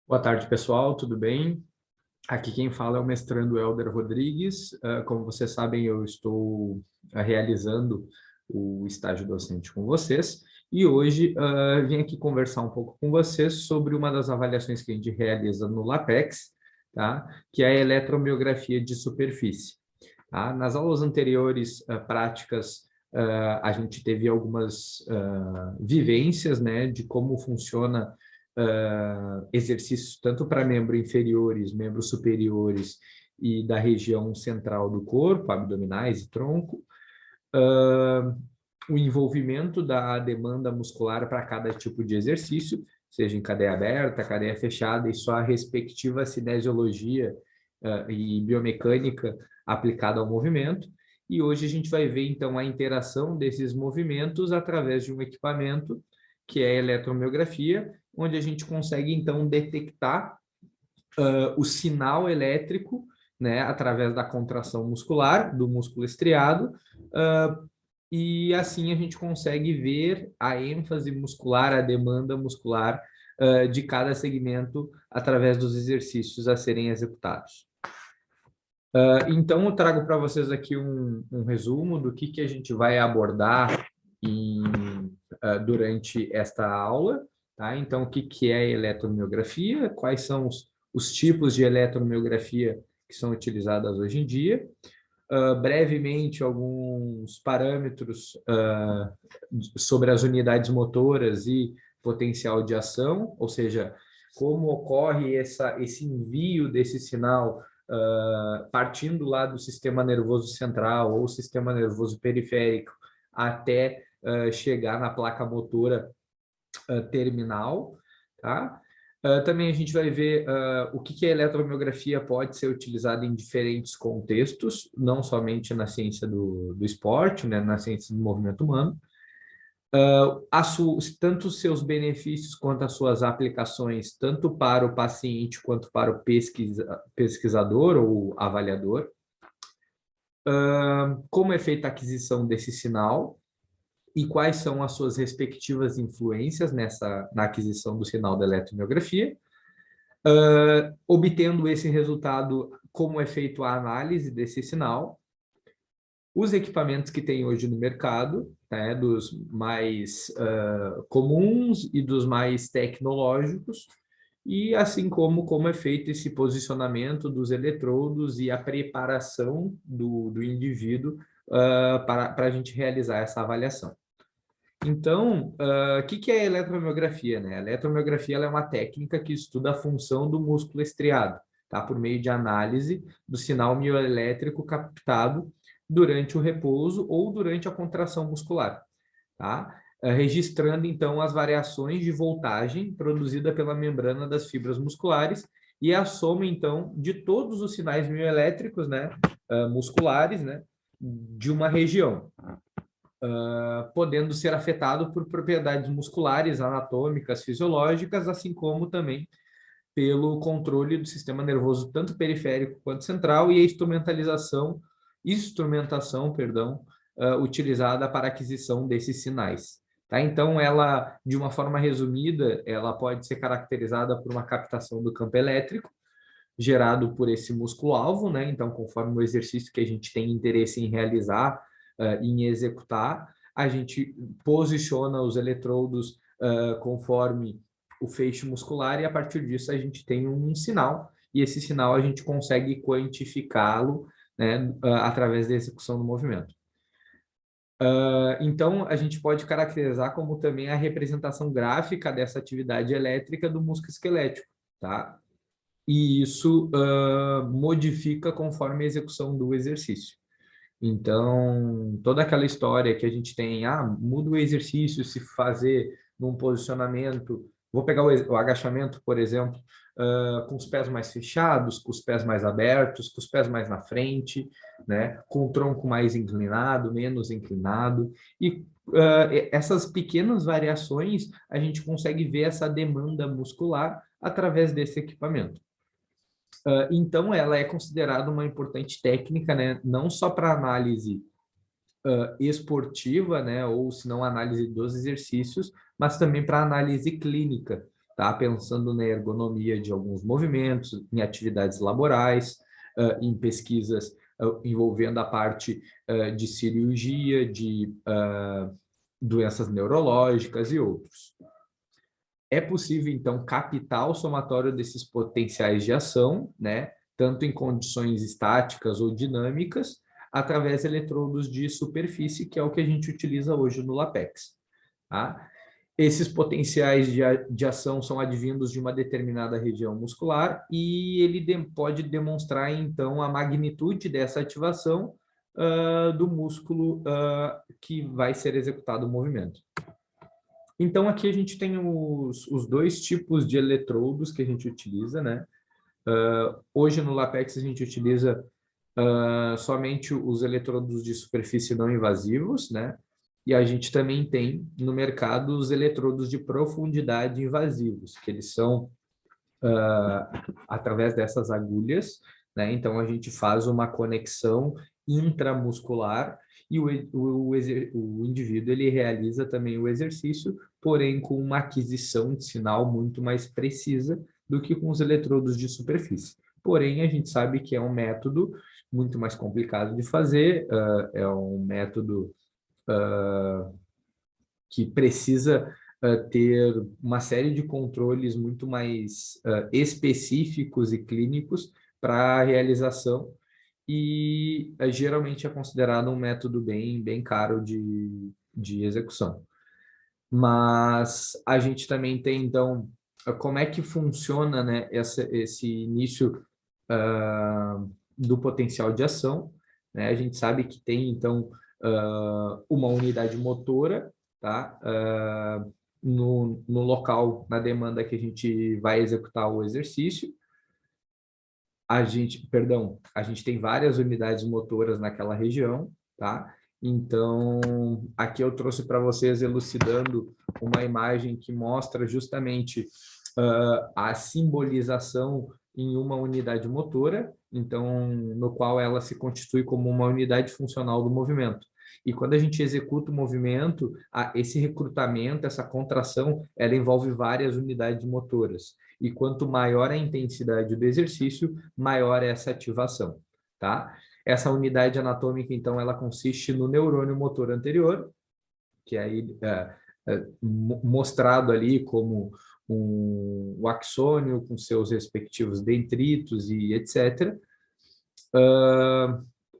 Boa tarde, pessoal, tudo bem? Aqui quem fala é o mestrando Helder Rodrigues. Como vocês sabem, eu estou realizando o estágio docente com vocês e hoje vim aqui conversar um pouco com vocês sobre uma das avaliações que a gente realiza no LAPEX, tá? Que é a eletromiografia de superfície. Tá? Nas aulas anteriores, práticas, a gente teve algumas vivências, né, de como funciona exercícios tanto para membros inferiores, membros superiores e da região central do corpo, abdominais e tronco, o envolvimento da demanda muscular para cada tipo de exercício, seja em cadeia aberta, cadeia fechada, e sua respectiva cinesiologia e biomecânica aplicada ao movimento. E hoje a gente vai ver, então, a interação desses movimentos através de um equipamento, que é a eletromiografia, onde a gente consegue, então, detectar o sinal elétrico, né, através da contração muscular, do músculo estriado, e assim a gente consegue ver a ênfase muscular, a demanda muscular de cada segmento através dos exercícios a serem executados. Então, eu trago para vocês aqui um resumo do que a gente vai abordar durante esta aula. Tá? Então, o que é eletromiografia, quais são os tipos de eletromiografia que são utilizadas hoje em dia, brevemente alguns parâmetros sobre as unidades motoras e potencial de ação, ou seja, como ocorre esse envio desse sinal partindo lá do sistema nervoso central ou sistema nervoso periférico até chegar na placa motora terminal, tá? Também a gente vai ver o que a eletromiografia pode ser utilizada em diferentes contextos, não somente na ciência do esporte, né, na ciência do movimento humano. Tanto os seus benefícios quanto as suas aplicações, tanto para o paciente quanto para o pesquisador ou avaliador. Como é feita a aquisição desse sinal, e quais são as suas respectivas influências na aquisição do sinal da eletromiografia, obtendo esse resultado, como é feita a análise desse sinal, os equipamentos que tem hoje no mercado, né, dos mais comuns e dos mais tecnológicos, e assim como é feito esse posicionamento dos eletrodos e a preparação do indivíduo para a gente realizar essa avaliação. Então, o que é a eletromiografia, né? A eletromiografia ela é uma técnica que estuda a função do músculo estriado, tá? Por meio de análise do sinal mioelétrico captado durante o repouso ou durante a contração muscular, tá? Registrando, então, as variações de voltagem produzida pela membrana das fibras musculares e a soma, então, de todos os sinais mioelétricos, né, musculares, né, de uma região. Podendo ser afetado por propriedades musculares, anatômicas, fisiológicas, assim como também pelo controle do sistema nervoso, tanto periférico quanto central, e a instrumentação, utilizada para a aquisição desses sinais. Tá? Então, ela, de uma forma resumida, ela pode ser caracterizada por uma captação do campo elétrico, gerado por esse músculo-alvo, né? Então, conforme o exercício que a gente tem interesse em realizar, em executar, a gente posiciona os eletrodos conforme o feixe muscular e a partir disso a gente tem um sinal e esse sinal a gente consegue quantificá-lo, né, através da execução do movimento. Então, a gente pode caracterizar como também a representação gráfica dessa atividade elétrica do músculo esquelético, tá? E isso modifica conforme a execução do exercício. Então, toda aquela história que a gente tem, muda o exercício, se fazer num posicionamento, vou pegar o agachamento, por exemplo, com os pés mais fechados, com os pés mais abertos, com os pés mais na frente, né, com o tronco mais inclinado, menos inclinado, e essas pequenas variações, a gente consegue ver essa demanda muscular através desse equipamento. Então, ela é considerada uma importante técnica, né, não só para análise esportiva, né, ou se não análise dos exercícios, mas também para análise clínica, tá? Pensando na ergonomia de alguns movimentos, em atividades laborais, em pesquisas envolvendo a parte de cirurgia, de doenças neurológicas e outros. É possível, então, captar o somatório desses potenciais de ação, né, tanto em condições estáticas ou dinâmicas, através de eletrodos de superfície, que é o que a gente utiliza hoje no LAPEX. Tá? Esses potenciais de ação são advindos de uma determinada região muscular e ele pode demonstrar, então, a magnitude dessa ativação do músculo que vai ser executado o movimento. Então, aqui a gente tem os dois tipos de eletrodos que a gente utiliza, né? Hoje no LAPEX a gente utiliza somente os eletrodos de superfície não invasivos, né? E a gente também tem no mercado os eletrodos de profundidade invasivos, que eles são através dessas agulhas, né? Então a gente faz uma conexão intramuscular e o indivíduo ele realiza também o exercício, porém com uma aquisição de sinal muito mais precisa do que com os eletrodos de superfície. Porém, a gente sabe que é um método muito mais complicado de fazer, é um método que precisa ter uma série de controles muito mais específicos e clínicos para a realização e geralmente é considerado um método bem caro de execução. Mas a gente também tem, então, como é que funciona, né, esse início do potencial de ação, né? A gente sabe que tem, então, uma unidade motora, tá? No local, na demanda que a gente vai executar o exercício. A gente tem várias unidades motoras naquela região, tá? Então, aqui eu trouxe para vocês elucidando uma imagem que mostra justamente a simbolização em uma unidade motora, então, no qual ela se constitui como uma unidade funcional do movimento. E quando a gente executa o movimento, esse recrutamento, essa contração, ela envolve várias unidades motoras. E quanto maior a intensidade do exercício, maior é essa ativação, tá? Essa unidade anatômica, então, ela consiste no neurônio motor anterior, que aí mostrado ali como o axônio com seus respectivos dendritos e etc.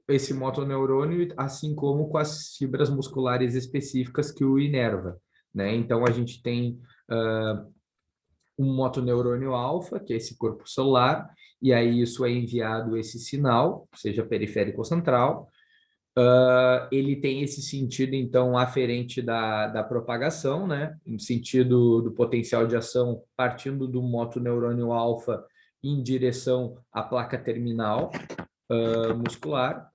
Esse motoneurônio, assim como com as fibras musculares específicas que o inerva, né? Então, a gente tem um motoneurônio alfa, que é esse corpo celular, e aí isso é enviado esse sinal, seja periférico ou central. Ele tem esse sentido, então, aferente da propagação, né? No sentido do potencial de ação, partindo do motoneurônio alfa em direção à placa terminal muscular.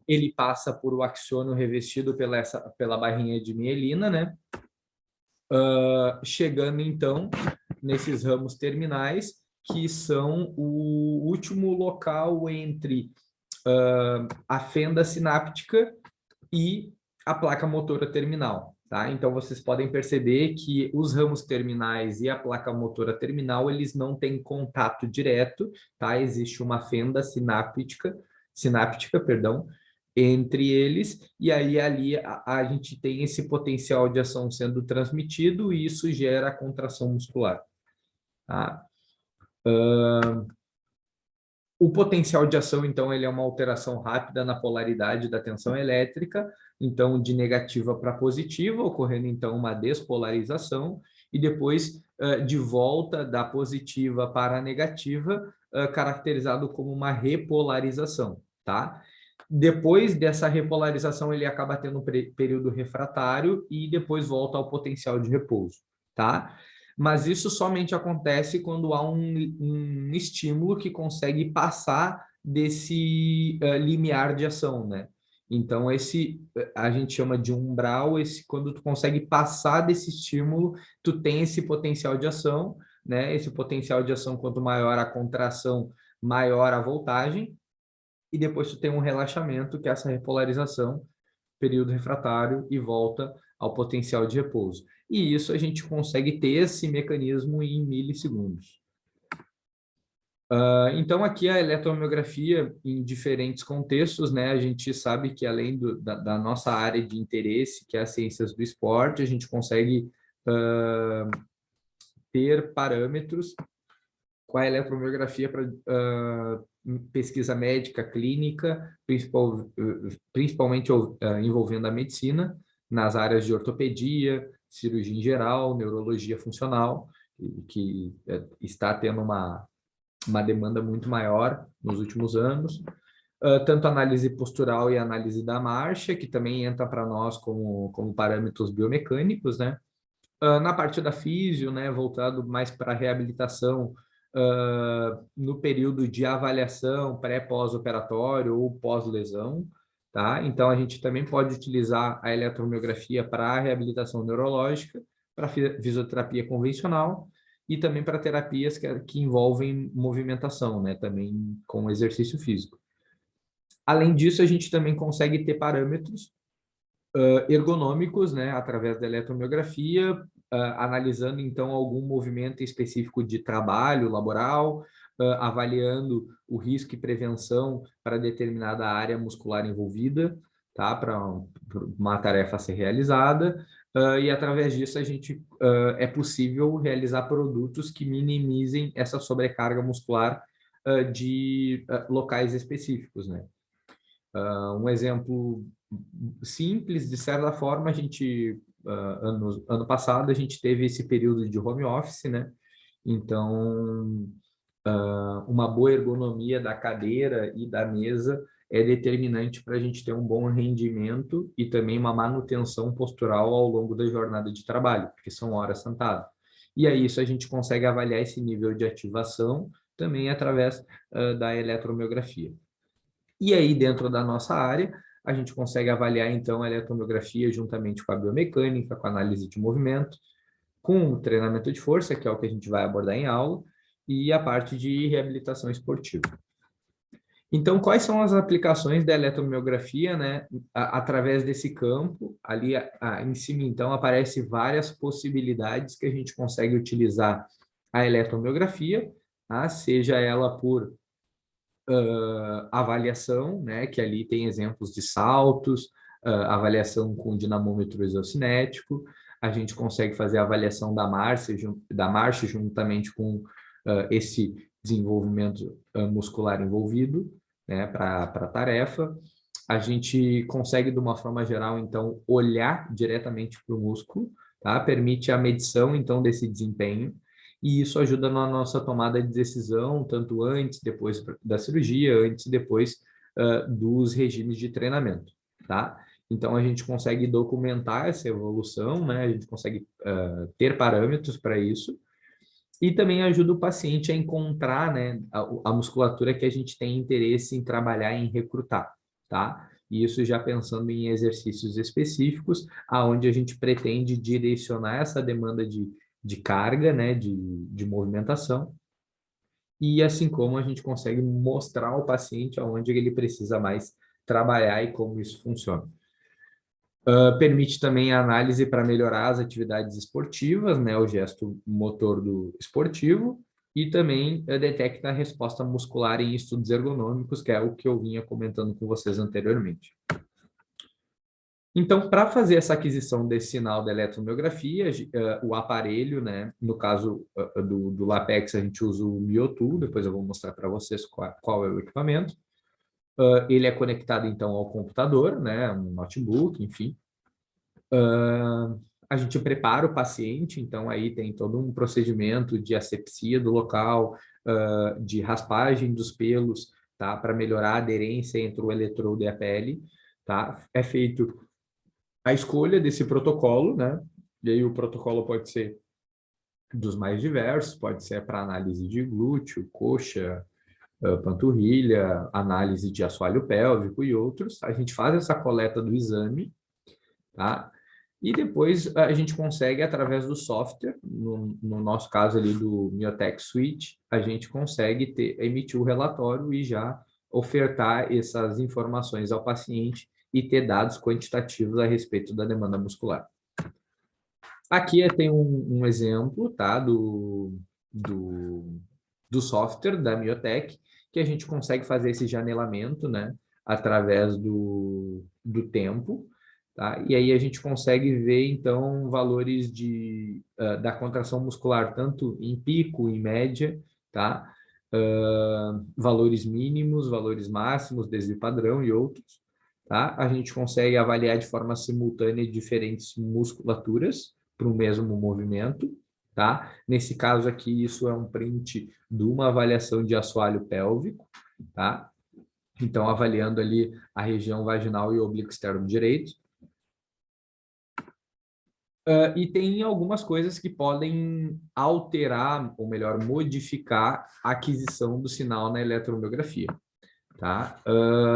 Ele passa por o axônio revestido pela barrinha de mielina, né? Chegando, então, nesses ramos terminais, que são o último local entre a fenda sináptica e a placa motora terminal, tá? Então, vocês podem perceber que os ramos terminais e a placa motora terminal, eles não têm contato direto, tá? Existe uma fenda sináptica, perdão, entre eles, e aí ali a gente tem esse potencial de ação sendo transmitido e isso gera a contração muscular, tá? O potencial de ação, então, ele é uma alteração rápida na polaridade da tensão elétrica, então, de negativa para positiva, ocorrendo, então, uma despolarização, e depois de volta da positiva para a negativa, caracterizado como uma repolarização, tá? Depois dessa repolarização, ele acaba tendo um período refratário e depois volta ao potencial de repouso, tá? Mas isso somente acontece quando há um estímulo que consegue passar desse limiar de ação, né? Então, esse a gente chama de umbral, quando tu consegue passar desse estímulo, tu tem esse potencial de ação, né? Esse potencial de ação, quanto maior a contração, maior a voltagem, e depois tu tem um relaxamento, que é essa repolarização, período refratário, e volta ao potencial de repouso. E isso a gente consegue ter esse mecanismo em milissegundos. Então, aqui a eletromiografia, em diferentes contextos, né, a gente sabe que além da nossa área de interesse, que é as ciências do esporte, a gente consegue ter parâmetros com a eletromiografia para pesquisa médica, clínica, principalmente envolvendo a medicina, nas áreas de ortopedia, cirurgia em geral, neurologia funcional, que está tendo uma demanda muito maior nos últimos anos. Tanto análise postural e análise da marcha, que também entra para nós como parâmetros biomecânicos, né? Na parte da físio, né, voltado mais para a reabilitação, no período de avaliação pré-pós-operatório ou pós-lesão, tá? Então, a gente também pode utilizar a eletromiografia para a reabilitação neurológica, para fisioterapia convencional e também para terapias que envolvem movimentação, né, também com exercício físico. Além disso, a gente também consegue ter parâmetros ergonômicos, né, através da eletromiografia, analisando então algum movimento específico de trabalho laboral, avaliando o risco e prevenção para determinada área muscular envolvida, tá, para uma tarefa a ser realizada, e através disso a gente é possível realizar produtos que minimizem essa sobrecarga muscular de locais específicos, né? Um exemplo simples, de certa forma, a gente, ano passado, a gente teve esse período de home office, né? Então, uma boa ergonomia da cadeira e da mesa é determinante para a gente ter um bom rendimento e também uma manutenção postural ao longo da jornada de trabalho, porque são horas sentado. E aí, isso a gente consegue avaliar esse nível de ativação também através da eletromiografia. E aí, dentro da nossa área, a gente consegue avaliar, então, a eletromiografia juntamente com a biomecânica, com a análise de movimento, com o treinamento de força, que é o que a gente vai abordar em aula, e a parte de reabilitação esportiva. Então, quais são as aplicações da eletromiografia, né? Através desse campo, ali em cima, então, aparece várias possibilidades que a gente consegue utilizar a eletromiografia, tá? Seja ela por avaliação, né, que ali tem exemplos de saltos, avaliação com dinamômetro isocinético, a gente consegue fazer a avaliação da marcha juntamente com esse desenvolvimento muscular envolvido, né, para a tarefa. A gente consegue, de uma forma geral, então, olhar diretamente para o músculo, tá? Permite a medição, então, desse desempenho, e isso ajuda na nossa tomada de decisão, tanto antes, depois da cirurgia, antes e depois dos regimes de treinamento, tá? Então, a gente consegue documentar essa evolução, né? A gente consegue ter parâmetros para isso, e também ajuda o paciente a encontrar, né, a musculatura que a gente tem interesse em trabalhar, em recrutar, tá? E isso já pensando em exercícios específicos, aonde a gente pretende direcionar essa demanda de carga, né, de movimentação, e assim como a gente consegue mostrar ao paciente aonde ele precisa mais trabalhar e como isso funciona. Permite também a análise para melhorar as atividades esportivas, né, o gesto motor do esportivo, e também detecta a resposta muscular em estudos ergonômicos, que é o que eu vinha comentando com vocês anteriormente. Então, para fazer essa aquisição desse sinal da eletromiografia, o aparelho, né, no caso do Lapex, a gente usa o Myotool, depois eu vou mostrar para vocês qual é o equipamento. Ele é conectado, então, ao computador, né, um notebook, enfim. A gente prepara o paciente, então aí tem todo um procedimento de asepsia do local, de raspagem dos pelos, tá, para melhorar a aderência entre o eletrodo e a pele, tá. É feito a escolha desse protocolo, né? E aí o protocolo pode ser dos mais diversos, pode ser para análise de glúteo, coxa, panturrilha, análise de assoalho pélvico e outros. A gente faz essa coleta do exame, tá? E depois a gente consegue, através do software, no nosso caso ali do Myotex Suite, a gente consegue emitir o relatório e já ofertar essas informações ao paciente e ter dados quantitativos a respeito da demanda muscular. Aqui tem um exemplo, tá, do software da Miotech, que a gente consegue fazer esse janelamento, né, através do tempo, tá? E aí a gente consegue ver, então, valores da contração muscular, tanto em pico, em média, tá? Valores mínimos, valores máximos, desvio padrão e outros, tá? A gente consegue avaliar de forma simultânea diferentes musculaturas para o mesmo movimento, tá? Nesse caso aqui, isso é um print de uma avaliação de assoalho pélvico, tá? Então, avaliando ali a região vaginal e oblíquo externo direito. E tem algumas coisas que podem alterar, ou melhor, modificar a aquisição do sinal na eletromiografia, tá?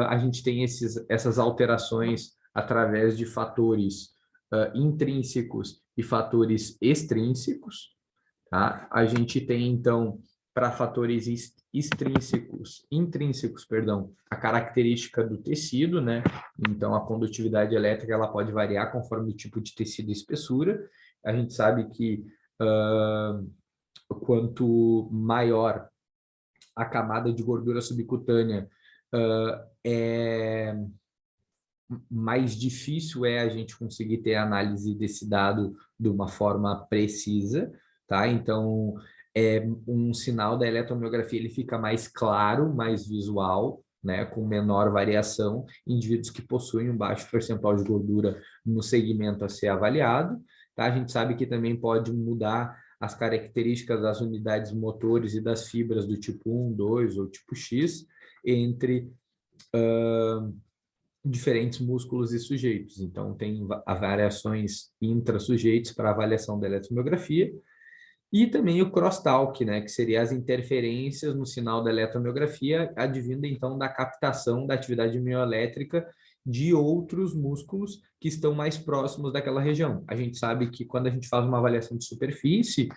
A gente tem essas alterações através de fatores intrínsecos e fatores extrínsecos, tá? A gente tem, então, para fatores intrínsecos, perdão, a característica do tecido, né? Então, a condutividade elétrica ela pode variar conforme o tipo de tecido e espessura. A gente sabe que quanto maior a camada de gordura subcutânea, mais difícil é a gente conseguir ter análise desse dado de uma forma precisa, tá? Então, um sinal da eletromiografia ele fica mais claro, mais visual, né, com menor variação, em indivíduos que possuem um baixo percentual de gordura no segmento a ser avaliado, tá? A gente sabe que também pode mudar as características das unidades motores e das fibras do tipo 1, 2 ou tipo X entre diferentes músculos e sujeitos. Então, tem variações intra-sujeitos para avaliação da eletromiografia e também o crosstalk, né, que seria as interferências no sinal da eletromiografia, advindo então da captação da atividade mioelétrica de outros músculos que estão mais próximos daquela região. A gente sabe que quando a gente faz uma avaliação de superfície,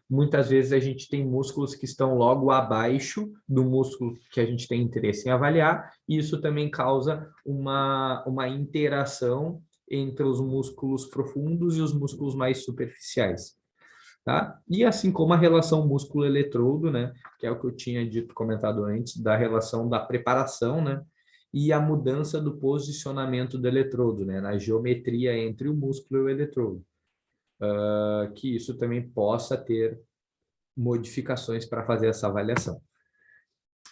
muitas vezes a gente tem músculos que estão logo abaixo do músculo que a gente tem interesse em avaliar, e isso também causa uma interação entre os músculos profundos e os músculos mais superficiais. Tá? E assim como a relação músculo-eletrodo, né, que é o que eu tinha dito, comentado antes, da relação da preparação, né, e a mudança do posicionamento do eletrodo, né, na geometria entre o músculo e o eletrodo, que isso também possa ter modificações para fazer essa avaliação.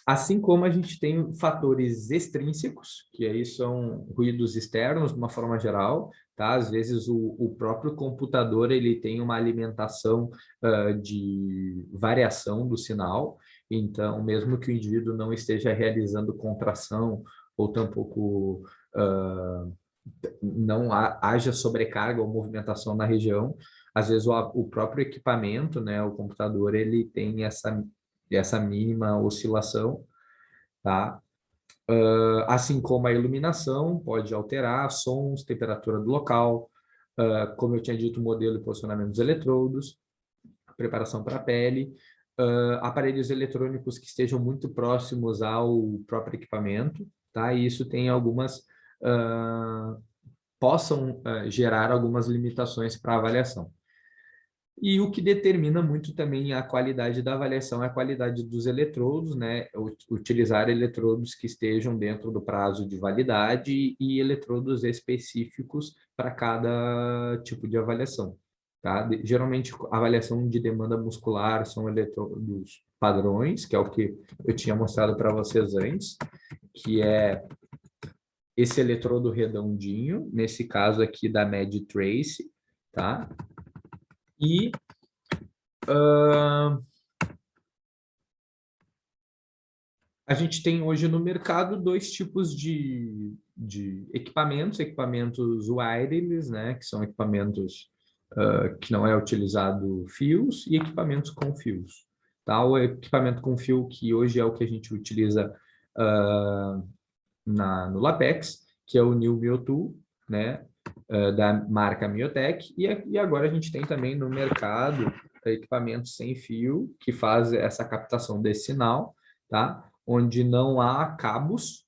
Assim como a gente tem fatores extrínsecos, que aí são ruídos externos, de uma forma geral, tá? Às vezes o próprio computador ele tem uma alimentação de variação do sinal, então mesmo que o indivíduo não esteja realizando contração ou tampouco não haja sobrecarga ou movimentação na região, às vezes o próprio equipamento, né, o computador, ele tem essa mínima oscilação, tá? Assim como a iluminação pode alterar sons, temperatura do local, como eu tinha dito, o modelo e posicionamento dos eletrodos, preparação para a pele, aparelhos eletrônicos que estejam muito próximos ao próprio equipamento, tá? E isso tem algumas possam gerar algumas limitações para a avaliação. E o que determina muito também a qualidade da avaliação é a qualidade dos eletrodos, né? Utilizar eletrodos que estejam dentro do prazo de validade e eletrodos específicos para cada tipo de avaliação, tá? Geralmente, a avaliação de demanda muscular são eletrodos padrões, que é o que eu tinha mostrado para vocês antes, que é esse eletrodo redondinho, nesse caso aqui da MedTrace, tá? E a gente tem hoje no mercado dois tipos de equipamentos wireless, né, que são equipamentos que não é utilizado fios, e equipamentos com fios. Tá? O equipamento com fio, que hoje é o que a gente utiliza no Lapex, que é o New Mio2, né, da marca Miotech, e agora a gente tem também no mercado equipamentos sem fio que faz essa captação desse sinal, tá? Onde não há cabos,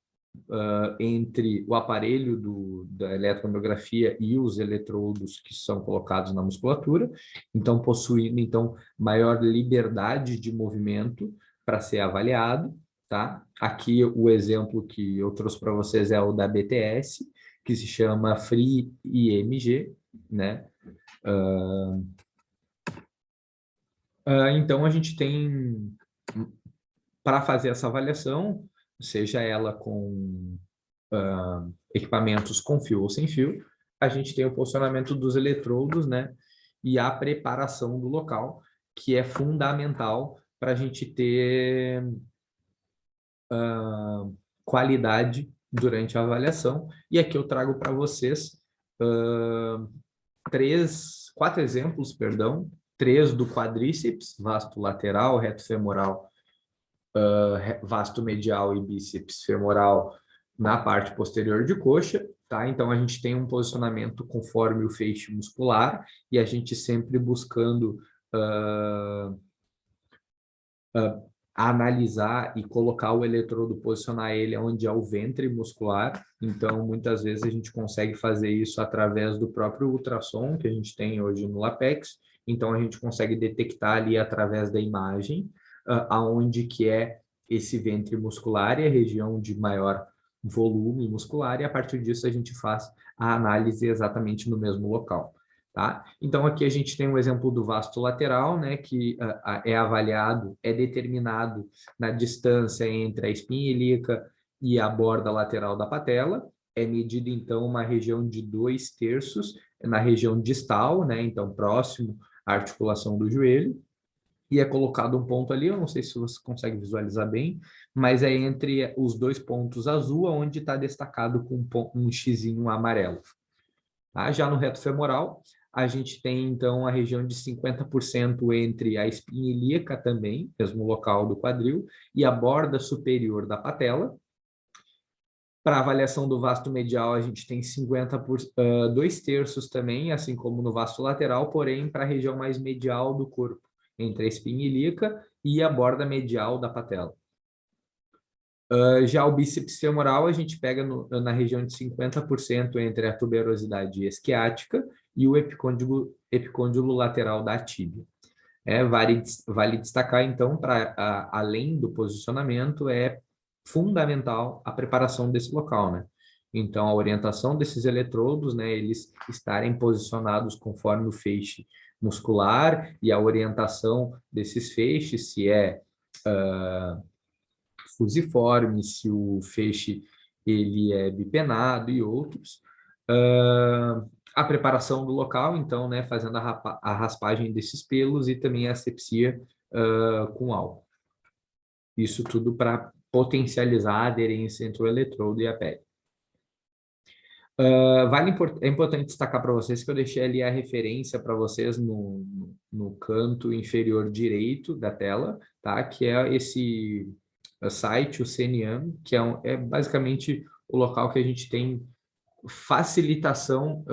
entre o aparelho da eletromiografia e os eletrodos que são colocados na musculatura, então possuindo então maior liberdade de movimento para ser avaliado, tá? Aqui o exemplo que eu trouxe para vocês é o da BTS, que se chama Free IMG, né? Então a gente tem para fazer essa avaliação, seja ela com equipamentos com fio ou sem fio, a gente tem o posicionamento dos eletrodos, né? E a preparação do local, que é fundamental para a gente ter qualidade durante a avaliação. E aqui eu trago para vocês quatro exemplos, perdão, três do quadríceps, vasto lateral, reto femoral, vasto medial e bíceps femoral na parte posterior de coxa, tá? Então a gente tem um posicionamento conforme o feixe muscular e a gente sempre buscando analisar e colocar o eletrodo, posicionar ele onde é o ventre muscular. Então, muitas vezes a gente consegue fazer isso através do próprio ultrassom que a gente tem hoje no LAPEX. Então, a gente consegue detectar ali através da imagem aonde que é esse ventre muscular e a região de maior volume muscular, e a partir disso a gente faz a análise exatamente no mesmo local. Tá? Então, aqui a gente tem um exemplo do vasto lateral, né, que é avaliado, é determinado na distância entre a espinha ilíaca e a borda lateral da patela. É medido, então, uma região de 2/3 na região distal, né, então, próximo à articulação do joelho. E é colocado um ponto ali, eu não sei se você consegue visualizar bem, mas é entre os dois pontos azul, onde está destacado com um xizinho amarelo. Tá? Já no reto femoral, a gente tem, então, a região de 50% entre a espinha ilíaca também, mesmo local do quadril, e a borda superior da patela. Para avaliação do vasto medial, a gente tem 2/3 também, assim como no vasto lateral, porém para a região mais medial do corpo, entre a espinha ilíaca e a borda medial da patela. Já o bíceps femoral, a gente pega na região de 50% entre a tuberosidade esquiática e o epicôndilo lateral da tíbia. Vale destacar, então, para além do posicionamento, é fundamental a preparação desse local, né? Então, a orientação desses eletrodos, né, eles estarem posicionados conforme o feixe muscular e a orientação desses feixes, se é fusiforme, se o feixe ele é bipenado e outros. A preparação do local, então, né, fazendo a raspagem desses pelos e também a asepsia com álcool. Isso tudo para potencializar a aderência entre o eletrodo e a pele. É importante destacar para vocês que eu deixei ali a referência para vocês no canto inferior direito da tela, tá? Que é esse site, o CNAM, que é basicamente o local que a gente tem facilitação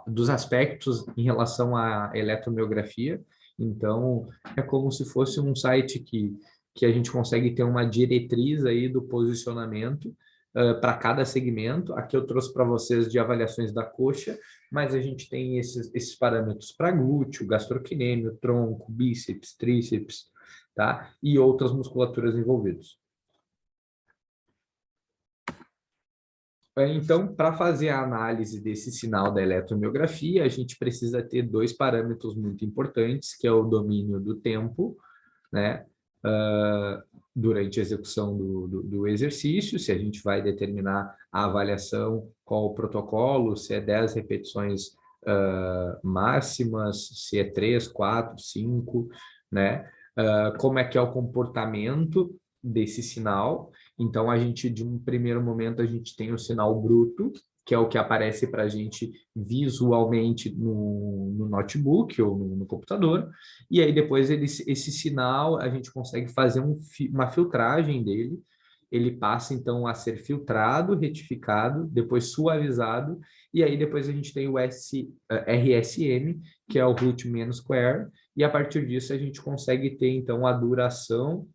dos aspectos em relação à eletromiografia. Então, é como se fosse um site que a gente consegue ter uma diretriz aí do posicionamento para cada segmento. Aqui eu trouxe para vocês de avaliações da coxa, mas a gente tem esses parâmetros para glúteo, gastrocnêmio, tronco, bíceps, tríceps, tá? E outras musculaturas envolvidas. Então, para fazer a análise desse sinal da eletromiografia, a gente precisa ter dois parâmetros muito importantes, que é o domínio do tempo, né? Durante a execução do exercício, se a gente vai determinar a avaliação, qual o protocolo, se é 10 repetições máximas, se é 3, 4, 5, né? Como é que é o comportamento desse sinal. Então, a gente, de um primeiro momento, a gente tem o sinal bruto, que é o que aparece para a gente visualmente no notebook ou no computador, e aí depois esse sinal a gente consegue fazer uma filtragem dele, ele passa então a ser filtrado, retificado, depois suavizado, e aí depois a gente tem o RSM, que é o root mean square, e a partir disso a gente consegue ter então a duração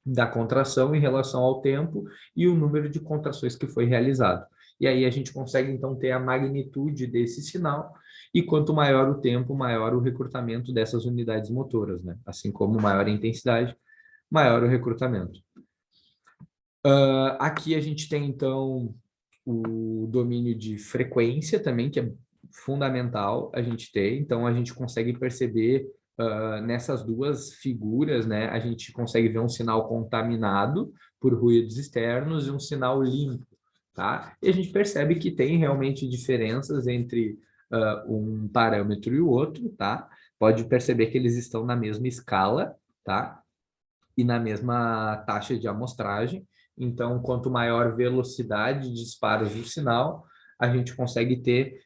da contração em relação ao tempo e o número de contrações que foi realizado. E aí a gente consegue, então, ter a magnitude desse sinal, e quanto maior o tempo, maior o recrutamento dessas unidades motoras, né? Assim como maior a intensidade, maior o recrutamento. Aqui a gente tem, então, o domínio de frequência também, que é fundamental a gente ter. Então, a gente consegue perceber nessas duas figuras, né? A gente consegue ver um sinal contaminado por ruídos externos e um sinal limpo, tá? E a gente percebe que tem realmente diferenças entre um parâmetro e o outro, tá? Pode perceber que eles estão na mesma escala, tá? E na mesma taxa de amostragem. Então, quanto maior velocidade de disparos do sinal, a gente consegue ter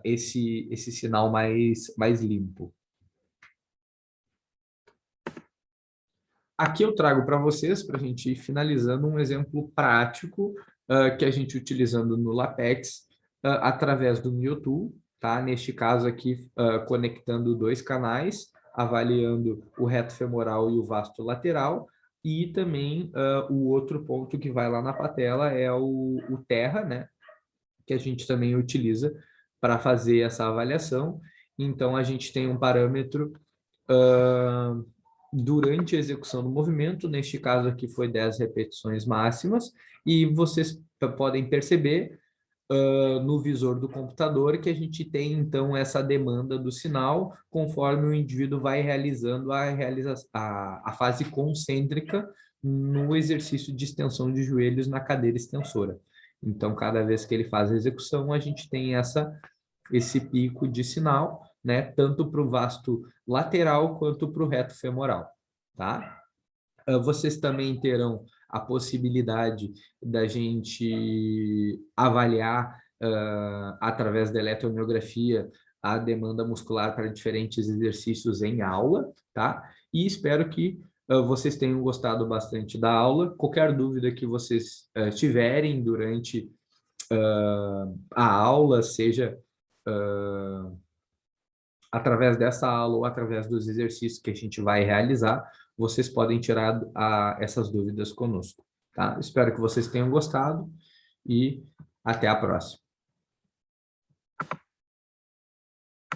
esse sinal mais limpo. Aqui eu trago para vocês, para a gente ir finalizando, um exemplo prático que a gente utilizando no LaPex através do Mewtwo, tá? Neste caso aqui, conectando dois canais, avaliando o reto femoral e o vasto lateral, e também o outro ponto que vai lá na patela é o terra, né? Que a gente também utiliza para fazer essa avaliação. Então, a gente tem um parâmetro durante a execução do movimento, neste caso aqui foi 10 repetições máximas, e vocês podem perceber no visor do computador que a gente tem então essa demanda do sinal conforme o indivíduo vai realizando a fase concêntrica no exercício de extensão de joelhos na cadeira extensora. Então, cada vez que ele faz a execução, a gente tem esse pico de sinal, né, tanto para o vasto lateral quanto para o reto femoral, tá? Vocês também terão a possibilidade da gente avaliar através da eletromiografia a demanda muscular para diferentes exercícios em aula, tá? E espero que vocês tenham gostado bastante da aula. Qualquer dúvida que vocês tiverem durante a aula, seja através dessa aula ou através dos exercícios que a gente vai realizar, vocês podem tirar essas dúvidas conosco, tá? Espero que vocês tenham gostado e até a próxima.